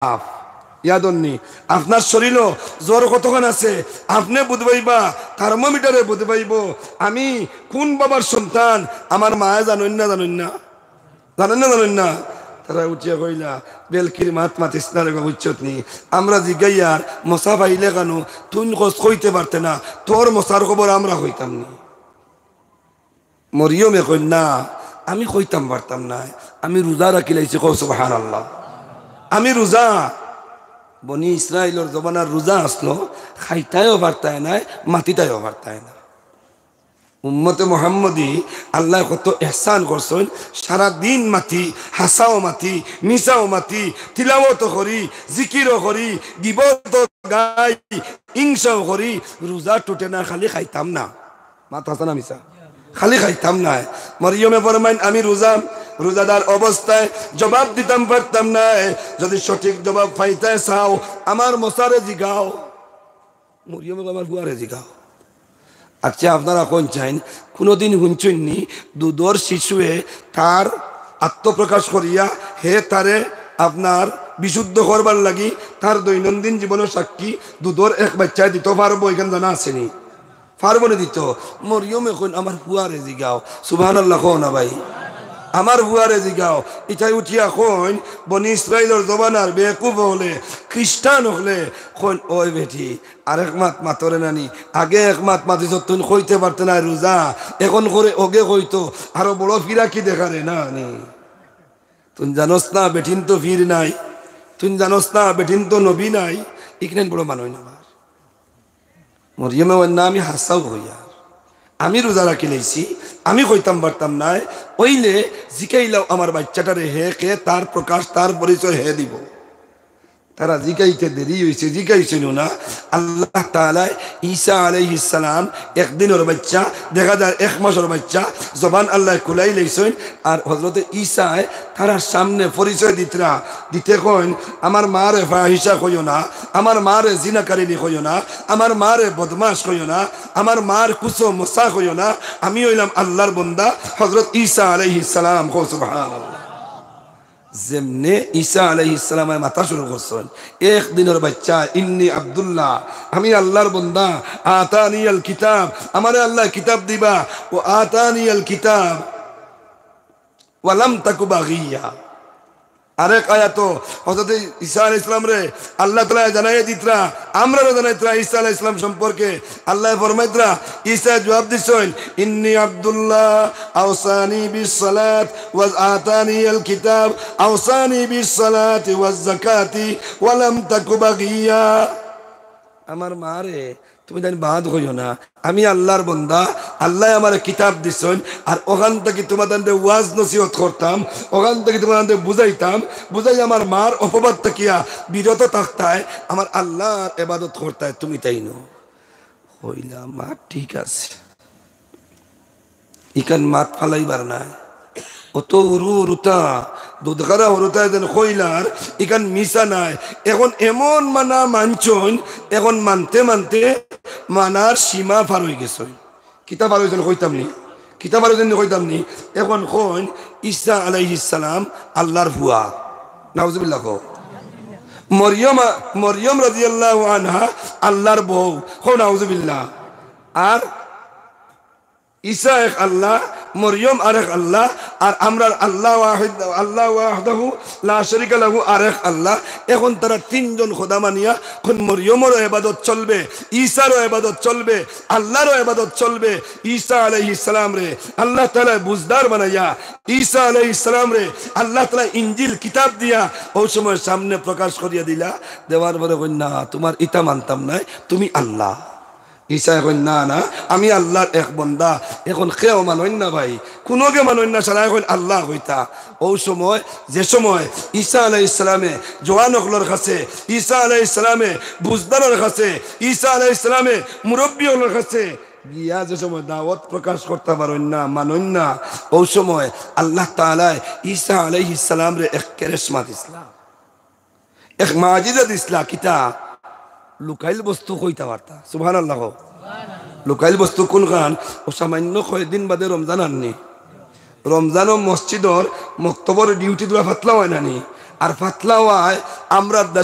আফ ইয়াদন্নি আপনার শরীরও জ্বর কতক্ষণ আছে আপনি বুঝবাইবা থার্মোমিটারে বুঝবাইব আমি কোন বাবার সন্তান আমার মায়ে জানেন না জানেন না তারা উঠিয়া কইলা বেলকির মাত মাতিস না রে উচ্চত নি আমরা জিগাইয়ার মশা পাইলে কেন তুই কইতে পারতে না তোর মশার খবর আমরা হইতাম না মরিয়মে কই না আমি কইতাম পারতাম না আমি রোজা রাখি লাইছি কও সুবহানাল্লাহ আমি রোজা বনি ইসরায়েলের জমানার রোজা আসলো খাইতায়ও পারতায় না মাতিতায়ও পারতায় না উম্মতে মোহাম্মদী আল্লাহ কত এহসান করছেন সারা দিন মাতি হাসাও মাতি মিসাও মাতি তিলাওয়াত করি জিকিরও করি গিবত গাই ইনসাও করি রোজা টুটে না খালি খাইতাম না মাথা আছে না মিসা খালি খাইতাম না মরিয়মে ফরমাইন আমি রোজাদার অবস্থায় জবাব দিতাম পারতাম না যদি সঠিক জবাব পাইতে চাও আমার মশারে জিগাও মরিয়মে আমার বুয়ারে জিগাও আচ্ছা আপনারা কোন চাইন কোনোদিন শুনছেননি দুধর শিশুয়ে তার আত্মপ্রকাশ করিয়া হে তারে আপনার বিশুদ্ধ করবার লাগি তার দৈনন্দিন জীবনের সাক্ষী দুধর এক বাচ্চায় দিতে পারবো এখানে জানা আসেনি পারবো না দিত মরিয়ম এখন আমার বুয়ারে জিগাও সুবহানাল্লাহ কও না ভাই আমার বুয়ারে জিগাও ইটাই উঠিয়া কইন বনি ইসরায়েলের জবানার বেকুব হলে খ্রিস্টান হলে কইন ওই বেটি আরেক মাত মাতরে নানি আগে এক মাত মাতিস তুই কইতে পারতে না রোজা এখন করে ওগে কইতো আরো বড় ফিরা কি দেখারে না নি তুই জানোস না বেঠিন তো ফির নাই তুই জানোস না বেঠিন তো নবী নাই ইকনেন বড় মানুষ না মরিয়মে ওর না আমি হাসাও হইয়া আমি রোজা রাখি লাইছি আমি কইতাম পারতাম না ওইলে জিকাইলাও আমার বাচ্চাটারে হে কে তার প্রকাশ তার পরিচয় হে দিব তারা জিকাইতে দেরি হয়েছে জিকাইছিল না আল্লাহ তাআলা ঈসা আলাইহিস সালাম একদিনের বাচ্চা দেখা যায় এক মাসের বাচ্চা জবান আল্লাহ কুলাই লাইছেন আর হযরতে ঈসা তার সামনে পরিচয় দিতে কইন আমার মারে ফাহিশা কইও না আমার মারে জিনাকারিনী কইও না আমার মারে বদমাশ কইও না আমার মার কুসো মুসা কইও না আমি হইলাম আল্লাহর বান্দা হযরত ঈসা আলাইহিস সালাম কও সুবহানাল্লাহ যেমনে ঈসা আলাইহিস সালামের মাথা শুরু করছেন একদিনের বাচ্চা ইন্নী আব্দুল্লাহ আমি আল্লাহর বান্দা আতানিয়াল কিতাব আমারে আল্লাহ কিতাব দিবা ও আতানিয়াল কিতাব ওয়ালাম তাকু বাগিয়া আরেক আয়াত হযরত ঈসা আলাইহিস সালাম রে আল্লাহ তাআলা জানায় দিতরা আমরা জানাইতরা ঈসা আলাইহিস সালাম সম্পর্কে আল্লাহ ফরমাইতরা ঈসা জবাব দিছেন ইন্নী আব্দুল্লাহ আওসানি বিস সালাত ওয়া আতানিয়াল কিতাব আওসানি বিস সালাতি ওয়াজ যাকাতি ওয়া লাম তাকু বাগিয়া আমার মারে তুমি জানি বাদ হইও না আমি আল্লাহর বান্দা আল্লাহ আমার কিতাব দিছেন আর ওখান থেকে তোমাদের ওয়াজ নসিহত করতাম ওখান থেকে তোমাদের বুঝাই আমার মার অপবাদ থাকিয়া বিরত থাকতায় আমার আল্লাহর ইবাদত করতায় তুমি তাই নো হইলা মা ঠিক আছে ইকান মাত ফালাইবার না অত উরুতা দুধগারা হরুতা যেন কইলার ইকান মিশা নাই এখন এমন মানা মানছন এখন মানতে মানার সীমা পার হয়ে গেছে কিতাব আর কইতাম নি এখন কইন ঈসা আলাইহিস সালাম আল্লাহর বুয়া নাউজুবিল্লাহ কও মরিয়ম রাদিয়াল্লাহু আনহা আল্লাহর বউ কও নাউজুবিল্লাহ আর ঈসা এক আল্লাহ মরিয়ম আরেক আল্লাহ আর আমরা আল্লাহ ওয়াহদাহু লা শারীকা লাহু আরেক আল্লাহ এখন তারা তিনজন খোদা মানিয়া কোন মরিয়মেরও ইবাদত চলবে ঈসারও ইবাদত চলবে আল্লাহরও ইবাদত চলবে ঈসা আলাইহিস সালাম রে আল্লাহ তাআলা বুঝদার বানাইয়া ঈসা আলাইহিস সালাম রে আল্লাহ তাআলা ইনজিল কিতাব দিয়া ওই সময় সামনে প্রকাশ করিয়া দিলা দেওয়ার পরে কই না তোমার ইতা মানতাম না তুমি আল্লাহ ঈসা এখন না আমি আল্লাহর এক বান্দা এখন কেউ মানইন না ভাই কোনোকে মানইন না সারা এখন আল্লাহ হইতা ওই সময় যে সময় ঈসা আলাইহিস সালামে জওয়ান হলর কাছে ঈসা আলাইহিস সালামে বুজদারের কাছে ঈসা আলাইহিস সালামে মুরব্বী হলর কাছে গিয়া যে সময় দাওয়াত প্রকাশ করতে পারেন না মানইন না ওই সময় আল্লাহ তাআলা ঈসা আলাইহিস সালাম রে এক কারিশমা দিছলা এক মুজিজা দিছলা কিতা লুকাইল বস্তু কইতা পারতা সুবহানাল্লাহ লুকাইল বস্তু কোন গান ও সামান্য কয়েকদিন বাদে রমজান আননি রমজানও মসজিদর মক্তবর ডিউটি দুরা ফাতলা হয় নানি আর পাতলা হয় আমরা